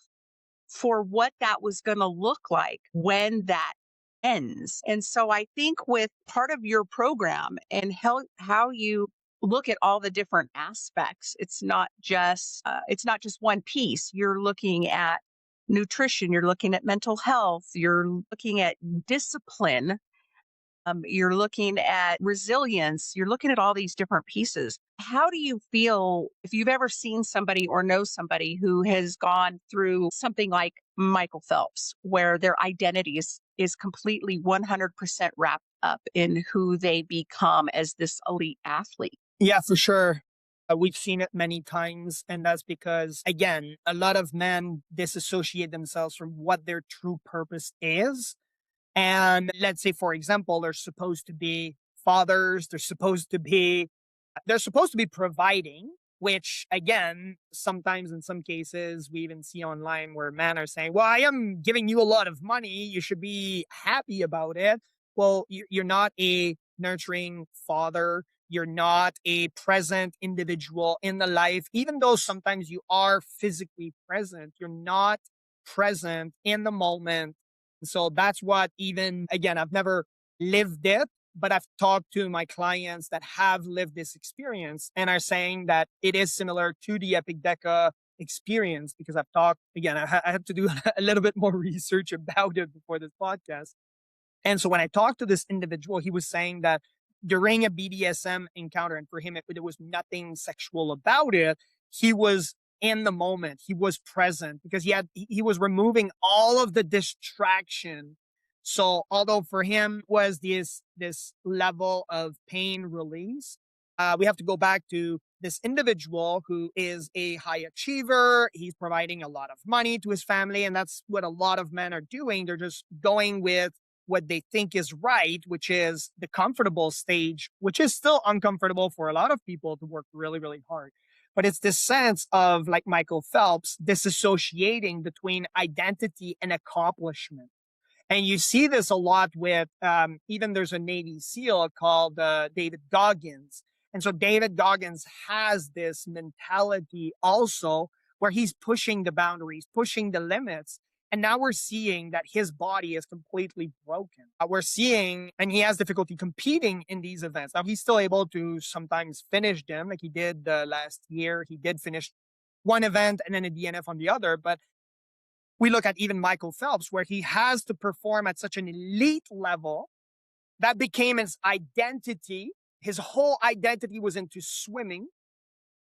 for what that was going to look like when that ends. And so I think with part of your program and how you look at all the different aspects, it's not just one piece. You're looking at nutrition, you're looking at mental health, you're looking at discipline, you're looking at resilience, you're looking at all these different pieces. How do you feel if you've ever seen somebody or know somebody who has gone through something like Michael Phelps, where their identity is completely 100% wrapped up in who they become as this elite athlete?
Yeah, for sure. We've seen it many times. And that's because, again, a lot of men disassociate themselves from what their true purpose is. And let's say, for example, they're supposed to be fathers, they're supposed to be providing, which again, sometimes in some cases, we even see online where men are saying, well, I am giving you a lot of money. You should be happy about it. Well, you're not a nurturing father. You're not a present individual in the life. Even though sometimes you are physically present, you're not present in the moment. So that's what, even again, I've never lived it, but I've talked to my clients that have lived this experience and are saying that it is similar to the Epic Deca experience, because I've talked, again, I had to do a little bit more research about it before this podcast. And so when I talked to this individual, he was saying that during a BDSM encounter, and for him, it was nothing sexual about it, he was in the moment. He was present because he was removing all of the distraction. So although for him was this level of pain release, we have to go back to this individual who is a high achiever. He's providing a lot of money to his family, and that's what a lot of men are doing. They're just going with what they think is right, which is the comfortable stage, which is still uncomfortable for a lot of people to work really, really hard. But it's this sense of, like Michael Phelps, disassociating between identity and accomplishment. And you see this a lot with, even there's a Navy SEAL called David Goggins. And so David Goggins has this mentality also where he's pushing the boundaries, pushing the limits. And now we're seeing that his body is completely broken. We're seeing, and he has difficulty competing in these events. Now he's still able to sometimes finish them, like he did last year. He did finish one event and then a DNF on the other. But we look at even Michael Phelps, where he has to perform at such an elite level that became his identity. His whole identity was into swimming.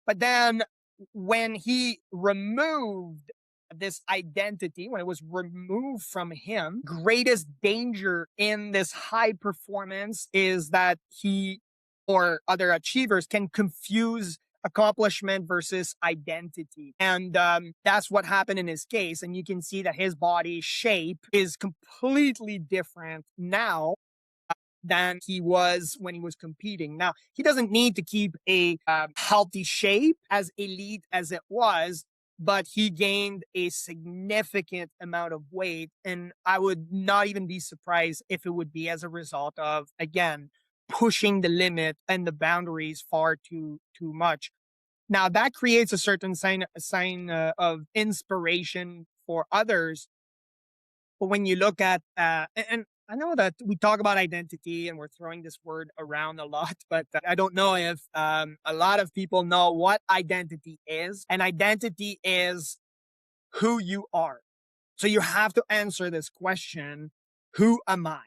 But then when he removed this identity, when it was removed from him, greatest danger in this high performance is that he or other achievers can confuse accomplishment versus identity. And that's what happened in his case. And you can see that his body shape is completely different now than he was when he was competing. Now, he doesn't need to keep a healthy shape as elite as it was, but he gained a significant amount of weight. And I would not even be surprised if it would be as a result of, again, pushing the limit and the boundaries far too much. Now that creates a certain sign of inspiration for others. But when you look at, and I know that we talk about identity and we're throwing this word around a lot, but I don't know if a lot of people know what identity is. And identity is who you are. So you have to answer this question, who am I?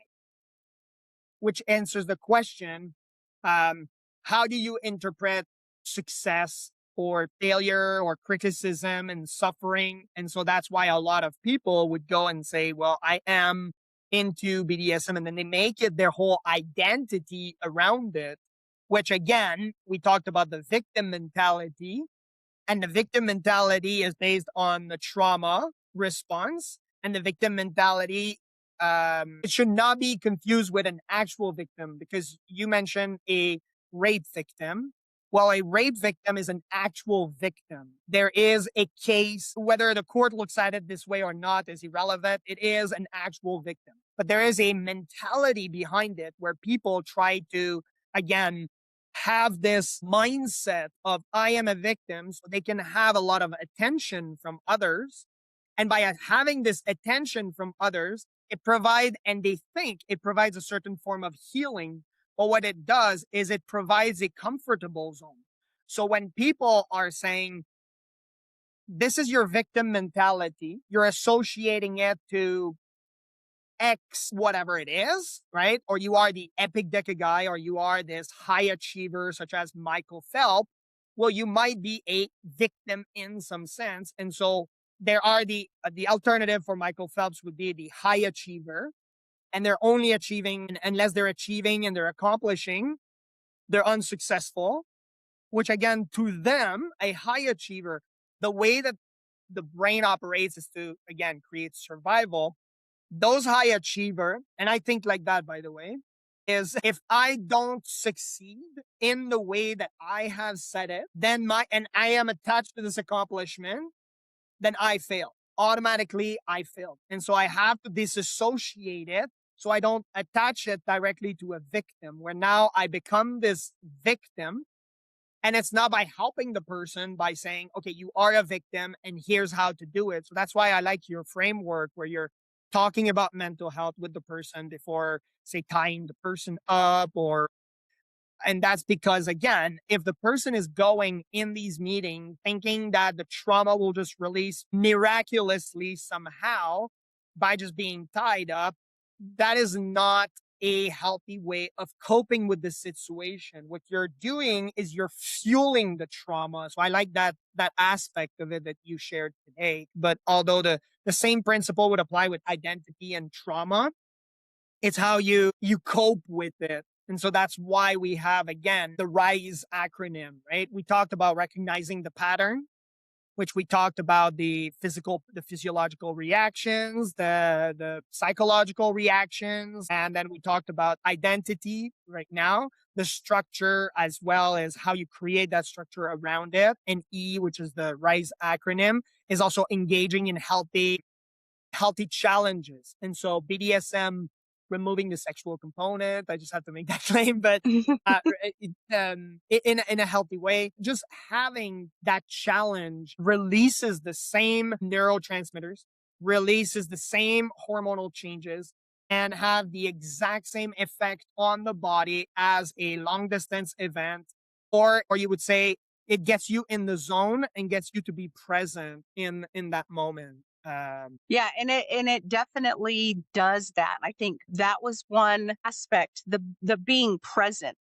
Which answers the question, how do you interpret success or failure or criticism and suffering? And so that's why a lot of people would go and say, well, I am into BDSM, and then they make it their whole identity around it, which again, we talked about the victim mentality, and the victim mentality is based on the trauma response, and the victim mentality, it should not be confused with an actual victim, because you mentioned a rape victim. Well, a rape victim is an actual victim. There is a case, whether the court looks at it this way or not is irrelevant. It is an actual victim. But there is a mentality behind it where people try to, again, have this mindset of I am a victim, so they can have a lot of attention from others. And by having this attention from others, and they think it provides a certain form of healing. But what it does is it provides a comfortable zone. So when people are saying, this is your victim mentality, you're associating it to X, whatever it is, right? Or you are the Epic Deca guy, or you are this high achiever, such as Michael Phelps. Well, you might be a victim in some sense. And so there are the alternative for Michael Phelps would be the high achiever, and they're only achieving, unless they're achieving and they're accomplishing, they're unsuccessful, which again, to them, a high achiever, the way that the brain operates is to, again, create survival. Those high achiever, and I think like that, by the way, is if I don't succeed in the way that I have said it, then and I am attached to this accomplishment, then I fail. Automatically, I failed. And so I have to disassociate it so I don't attach it directly to a victim, where now I become this victim. And it's not by helping the person by saying, okay, you are a victim and here's how to do it. So that's why I like your framework where you're talking about mental health with the person before, say, tying the person up, and that's because, again, if the person is going in these meetings thinking that the trauma will just release miraculously somehow by just being tied up, that is not a healthy way of coping with the situation. What you're doing is you're fueling the trauma. So I like that aspect of it that you shared today. But although the same principle would apply with identity and trauma, it's how you cope with it. And so that's why we have, again, the R.I.S.E acronym, right? We talked about recognizing the pattern, which we talked about the physiological reactions, the psychological reactions. And then we talked about identity right now, the structure, as well as how you create that structure around it. And E, which is the R.I.S.E acronym, is also engaging in healthy challenges. And so BDSM, removing the sexual component, I just have to make that claim, but in a healthy way, just having that challenge releases the same neurotransmitters, releases the same hormonal changes, and have the exact same effect on the body as a long distance event, or you would say it gets you in the zone and gets you to be present in that moment.
Yeah, and it definitely does that. I think that was one aspect, the being present.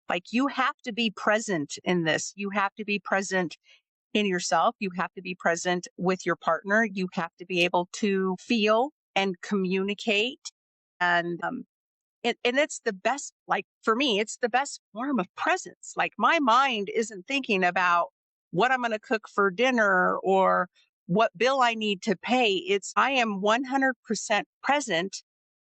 Like, you have to be present in this. You have to be present in yourself. You have to be present with your partner. You have to be able to feel and communicate. And and it's the best, like, for me, it's the best form of presence. Like, my mind isn't thinking about what I'm going to cook for dinner or what bill I need to pay. I am 100% present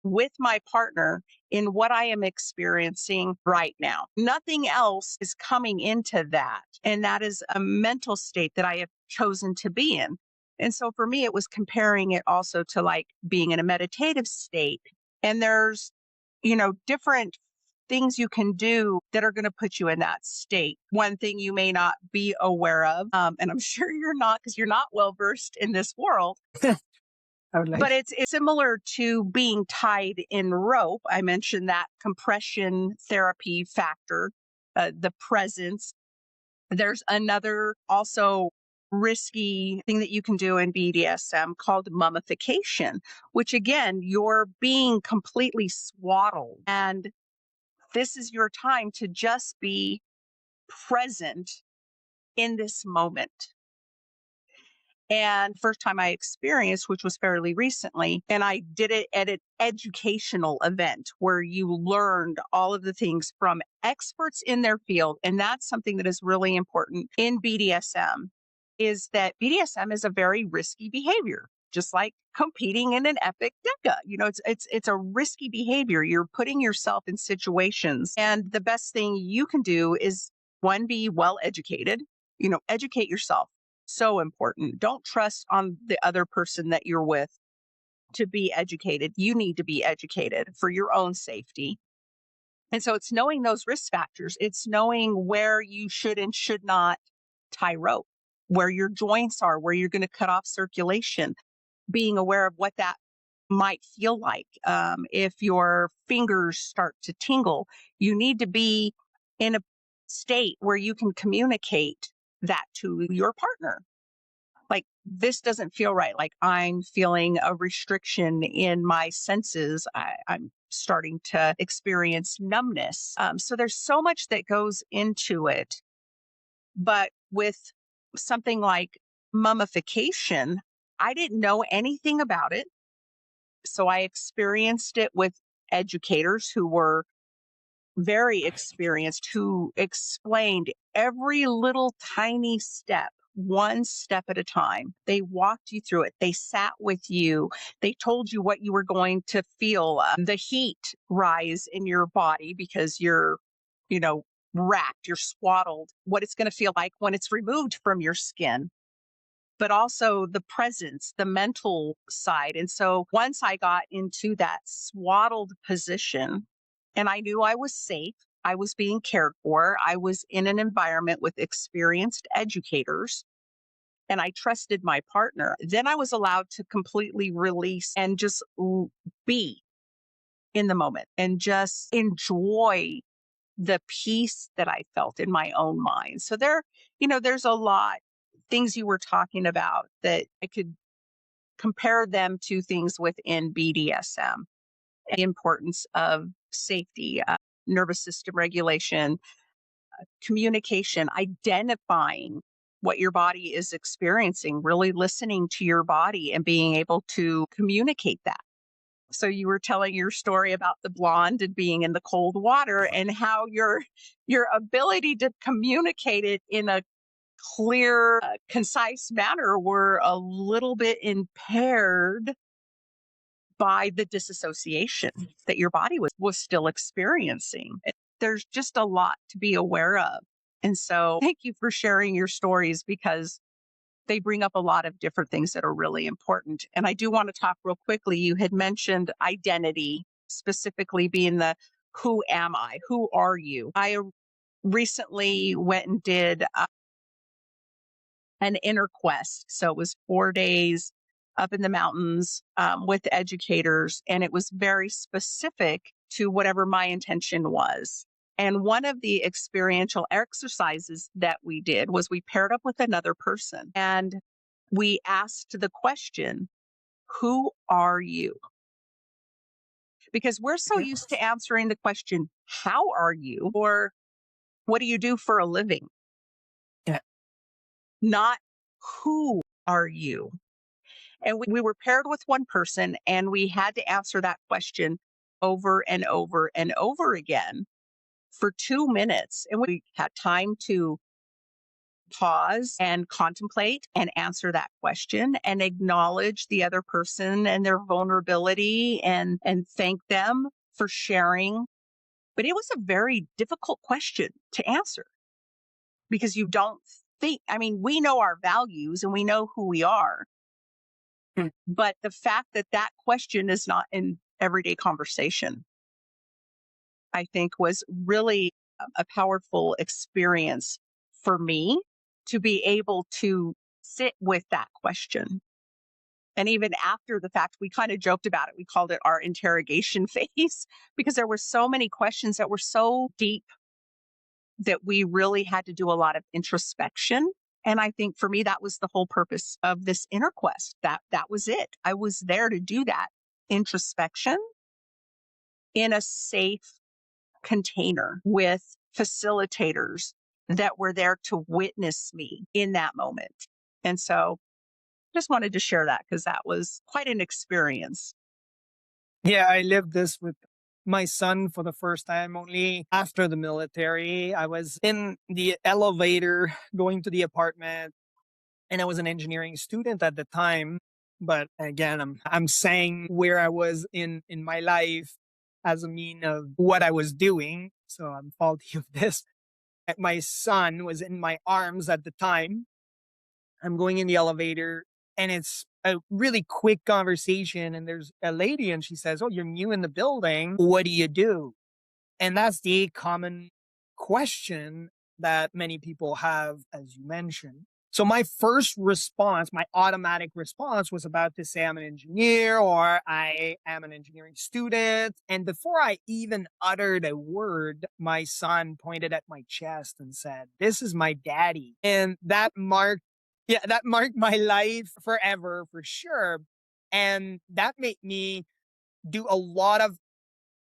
with my partner in what I am experiencing right now. Nothing else is coming into that. And that is a mental state that I have chosen to be in. And so for me, it was comparing it also to like being in a meditative state. And there's, different things you can do that are going to put you in that state. One thing you may not be aware of, and I'm sure you're not because you're not well versed in this world,
I would like.
but it's similar to being tied in rope. I mentioned that compression therapy factor, the presence. There's another also risky thing that you can do in BDSM called mummification, which again, you're being completely swaddled. And this is your time to just be present in this moment. And first time I experienced, which was fairly recently, and I did it at an educational event where you learned all of the things from experts in their field. And that's something that is really important in BDSM, is that BDSM is a very risky behavior, just like competing in an Epic Deca. It's a risky behavior. You're putting yourself in situations, and the best thing you can do is one, be well educated, educate yourself. So important. Don't trust on the other person that you're with to be educated. You need to be educated for your own safety. And so it's knowing those risk factors. It's knowing where you should and should not tie rope, where your joints are, where you're going to cut off circulation, being aware of what that might feel like. If your fingers start to tingle, you need to be in a state where you can communicate that to your partner. Like, this doesn't feel right. Like, I'm feeling a restriction in my senses. I'm starting to experience numbness. So there's so much that goes into it. But with something like mummification, I didn't know anything about it. So I experienced it with educators who were very experienced, who explained every little tiny step, one step at a time. They walked you through it. They sat with you. They told you what you were going to feel, the heat rise in your body because you're, wrapped, you're swaddled, what it's going to feel like when it's removed from your skin, but also the presence, the mental side. And so once I got into that swaddled position and I knew I was safe, I was being cared for, I was in an environment with experienced educators, and I trusted my partner, then I was allowed to completely release and just be in the moment and just enjoy the peace that I felt in my own mind. So there's a lot things you were talking about that I could compare them to things within BDSM. The importance of safety, nervous system regulation, communication, identifying what your body is experiencing, really listening to your body and being able to communicate that. So you were telling your story about the blonde and being in the cold water and how your ability to communicate it in a clear, concise manner were a little bit impaired by the disassociation that your body was still experiencing. There's just a lot to be aware of. And so thank you for sharing your stories because they bring up a lot of different things that are really important. And I do want to talk real quickly. You had mentioned identity, specifically being the who am I? Who are you? I recently went and did an inner quest. So it was 4 days up in the mountains with educators, and it was very specific to whatever my intention was. And one of the experiential exercises that we did was we paired up with another person and we asked the question, who are you? Because we're so used to answering the question, how are you? Or what do you do for a living?
Yeah.
Not who are you? And we were paired with one person and we had to answer that question over and over and over again for 2 minutes. And we had time to pause and contemplate and answer that question and acknowledge the other person and their vulnerability and thank them for sharing. But it was a very difficult question to answer because you don't think, I mean, we know our values and we know who we are. But the fact that that question is not in everyday conversation I think was really a powerful experience for me to be able to sit with that question. And even after the fact, we kind of joked about it. We called it our interrogation phase because there were so many questions that were so deep that we really had to do a lot of introspection. And I think for me, that was the whole purpose of this inner quest. That was it. I was there to do that introspection in a safe container with facilitators that were there to witness me in that moment. And so just wanted to share that because that was quite an experience.
Yeah, I lived this with my son for the first time only after the military. I was in the elevator going to the apartment, and I was an engineering student at the time. But again, I'm saying where I was in my life as a mean of what I was doing. So I'm faulty of this. My son was in my arms at the time. I'm going in the elevator, and it's a really quick conversation. And there's a lady, and she says, "Oh, you're new in the building. What do you do?" And that's the common question that many people have, as you mentioned. So my first response, my automatic response was about to say I'm an engineer or I am an engineering student. And before I even uttered a word, my son pointed at my chest and said, "This is my daddy." And that marked my life forever for sure. And that made me do a lot of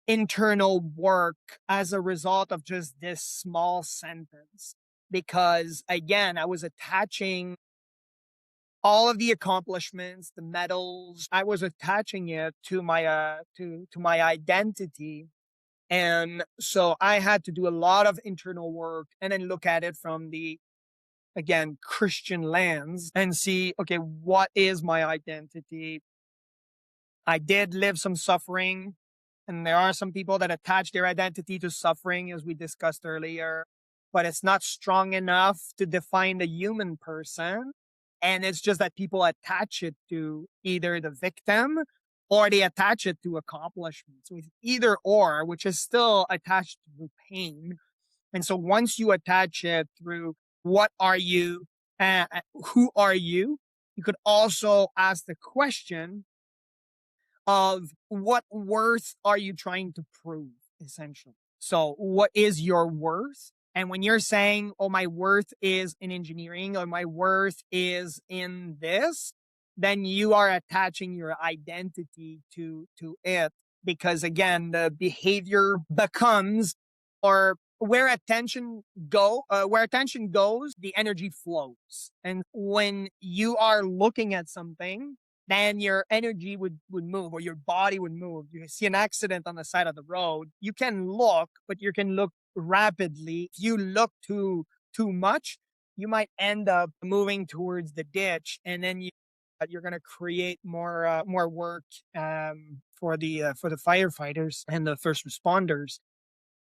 internal work as a result of just this small sentence. Because again, I was attaching all of the accomplishments, the medals, I was attaching it to my identity. And so I had to do a lot of internal work and then look at it from the, again, Christian lens and see, okay, what is my identity? I did live some suffering, and there are some people that attach their identity to suffering, as we discussed earlier, but it's not strong enough to define the human person. And it's just that people attach it to either the victim or they attach it to accomplishments. So it's either or, which is still attached to pain. And so once you attach it through what are you, who are you, you could also ask the question of what worth are you trying to prove, essentially. So what is your worth? And when you're saying, "Oh, my worth is in engineering," or "My worth is in this," then you are attaching your identity to it. Because again, the behavior becomes, or where attention goes, the energy flows. And when you are looking at something, then your energy would move, or your body would move. You see an accident on the side of the road, you can look, but you can look rapidly. If you look too much, you might end up moving towards the ditch, and then you're going to create more work for the firefighters and the first responders.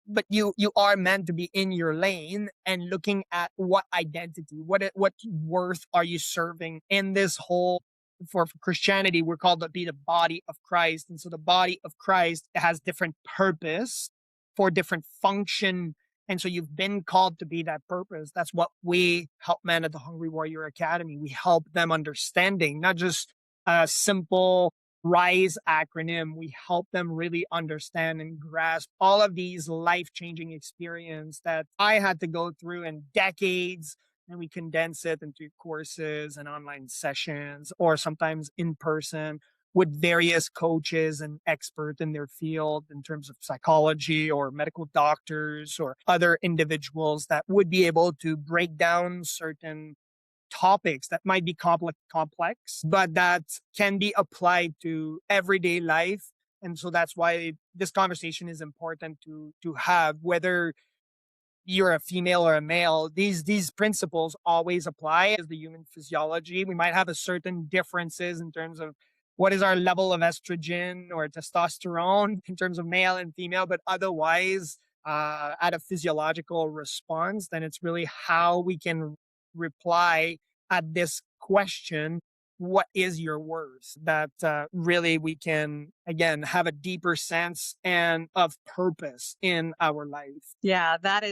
But you are meant to be in your lane and looking at what identity, what worth are you serving in this whole. For Christianity, we're called to be the body of Christ. And so the body of Christ has different purpose for different function. And so you've been called to be that purpose. That's what we help men at the Hungry Warrior Academy. We help them understanding, not just a simple R.I.S.E acronym. We help them really understand and grasp all of these life-changing experience that I had to go through in decades, and we condense it into courses and online sessions, or sometimes in person with various coaches and experts in their field in terms of psychology or medical doctors or other individuals that would be able to break down certain topics that might be complex, but that can be applied to everyday life. And so that's why this conversation is important to have, whether you're a female or a male. These principles always apply as the human physiology. We might have a certain differences in terms of what is our level of estrogen or testosterone in terms of male and female, but otherwise, at a physiological response, then it's really how we can reply at this question what is your worth, that really we can, again, have a deeper sense and of purpose in our life.
Yeah, that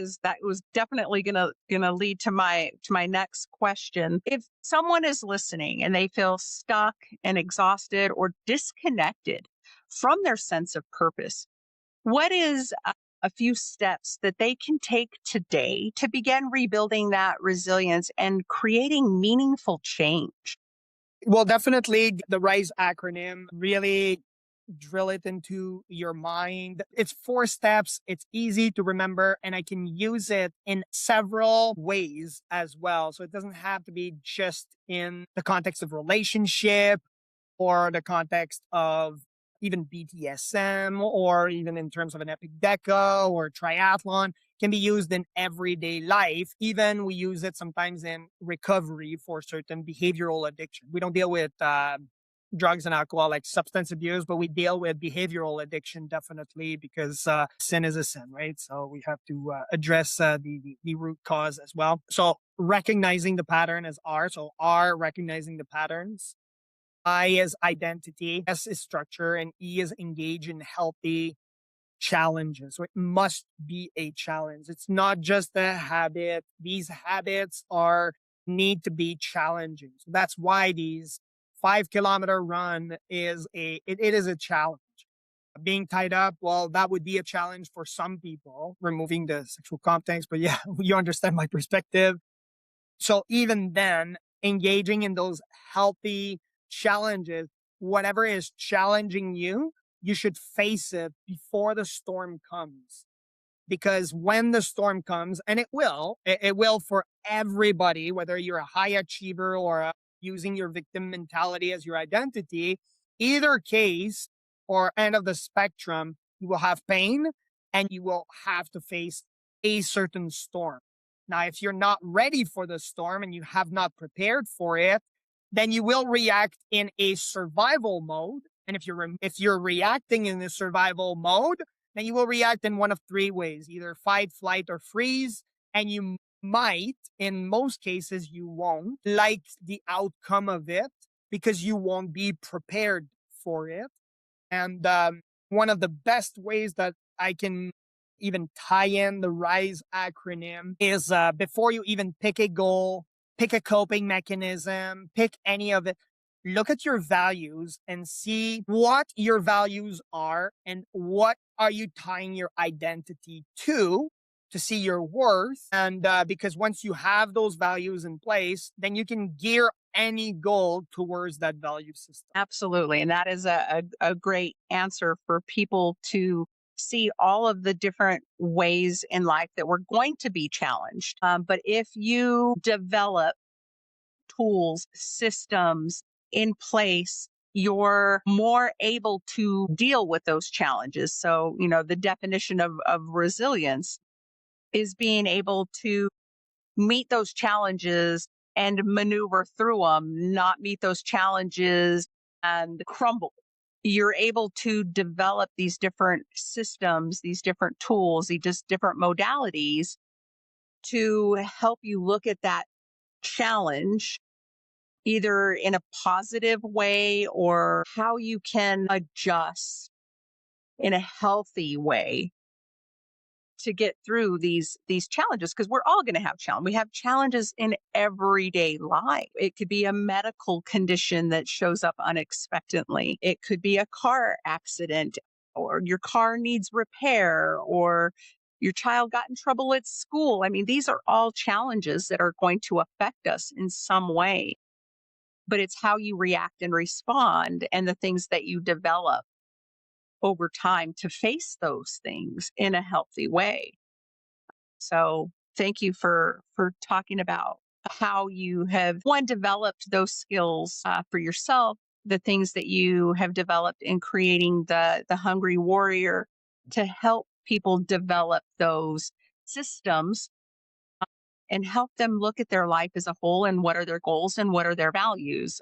was definitely gonna lead to my next question. If someone is listening and they feel stuck and exhausted or disconnected from their sense of purpose, what is a few steps that they can take today to begin rebuilding that resilience and creating meaningful change?
Well, definitely the RISE acronym, really drill it into your mind. It's 4 steps. It's easy to remember, and I can use it in several ways as well. So it doesn't have to be just in the context of relationship or the context of even BDSM, or even in terms of an Epic Deca or triathlon. Can be used in everyday life. Even we use it sometimes in recovery for certain behavioral addiction. We don't deal with drugs and alcohol like substance abuse, but we deal with behavioral addiction definitely, because sin is a sin, right? So we have to address the root cause as well. So recognizing the pattern is R. So R, recognizing the patterns. I is identity, S is structure, and E is engage in healthy challenges. So it must be a challenge. It's not just a habit. These habits are need to be challenging. So that's why these 5 kilometer run is it is a challenge. Being tied up, well, that would be a challenge for some people, removing the sexual context. But yeah, you understand my perspective. So even then, engaging in those healthy challenges, whatever is challenging you, you should face it before the storm comes. Because when the storm comes, and it will for everybody, whether you're a high achiever or using your victim mentality as your identity, either case or end of the spectrum, you will have pain and you will have to face a certain storm. Now, if you're not ready for the storm and you have not prepared for it, then you will react in a survival mode. And if you're reacting in the survival mode, then you will react in one of 3 ways: either fight, flight, or freeze. And you might, in most cases, you won't like the outcome of it because you won't be prepared for it. And one of the best ways that I can even tie in the RISE acronym is before you even pick a goal, pick a coping mechanism, pick any of it, look at your values and see what your values are and what are you tying your identity to see your worth. And because once you have those values in place, then you can gear any goal towards that value system.
Absolutely. And that is a great answer for people to see all of the different ways in life that we're going to be challenged. But if you develop tools, systems in place, you're more able to deal with those challenges. So, the definition of resilience is being able to meet those challenges and maneuver through them, not meet those challenges and crumble. You're able to develop these different systems, these different tools, these just different modalities to help you look at that challenge either in a positive way or how you can adjust in a healthy way to get through these challenges, because we're all going to have challenges. We have challenges in everyday life. It could be a medical condition that shows up unexpectedly. It could be a car accident, or your car needs repair, or your child got in trouble at school. I mean, these are all challenges that are going to affect us in some way, but it's how you react and respond and the things that you develop over time to face those things in a healthy way. So thank you for talking about how you have developed those skills for yourself, the things that you have developed in creating the Hungry Warrior to help people develop those systems and help them look at their life as a whole and what are their goals and what are their values.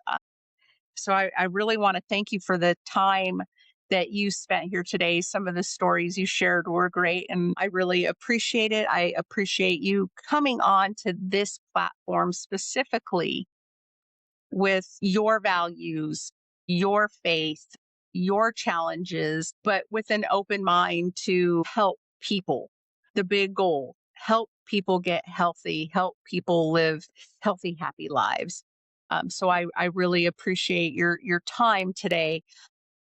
So I really want to thank you for the time that you spent here today. Some of the stories you shared were great, and I really appreciate it. I appreciate you coming on to this platform specifically with your values, your faith, your challenges, but with an open mind to help people. The big goal, help people get healthy, help people live healthy, happy lives. So I really appreciate your time today.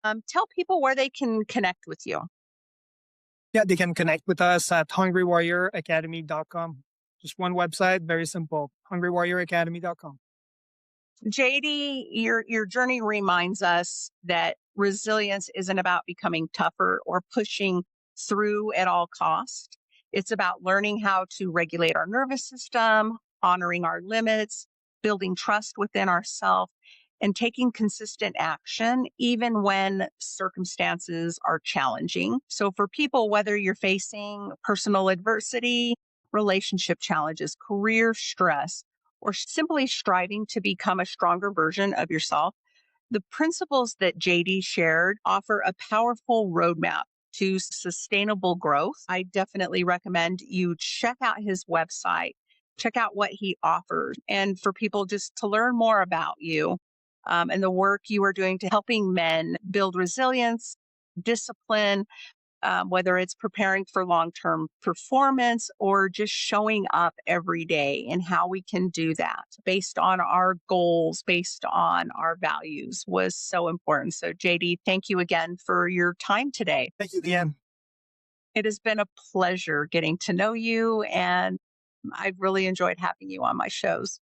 Tell people where they can connect with you.
Yeah, they can connect with us at hungrywarrioracademy.com. Just one website, very simple, hungrywarrioracademy.com.
JD, your journey reminds us that resilience isn't about becoming tougher or pushing through at all cost. It's about learning how to regulate our nervous system, honoring our limits, building trust within ourselves, and taking consistent action even when circumstances are challenging. So for people, whether you're facing personal adversity, relationship challenges, career stress, or simply striving to become a stronger version of yourself, the principles that JD shared offer a powerful roadmap to sustainable growth. I definitely recommend you check out his website, check out what he offers, and for people just to learn more about you and the work you are doing to helping men build resilience, discipline, whether it's preparing for long term performance or just showing up every day, and how we can do that based on our goals, based on our values was so important. So, JD, thank you again for your time today.
Thank you, Leann.
It has been a pleasure getting to know you, and I've really enjoyed having you on my shows.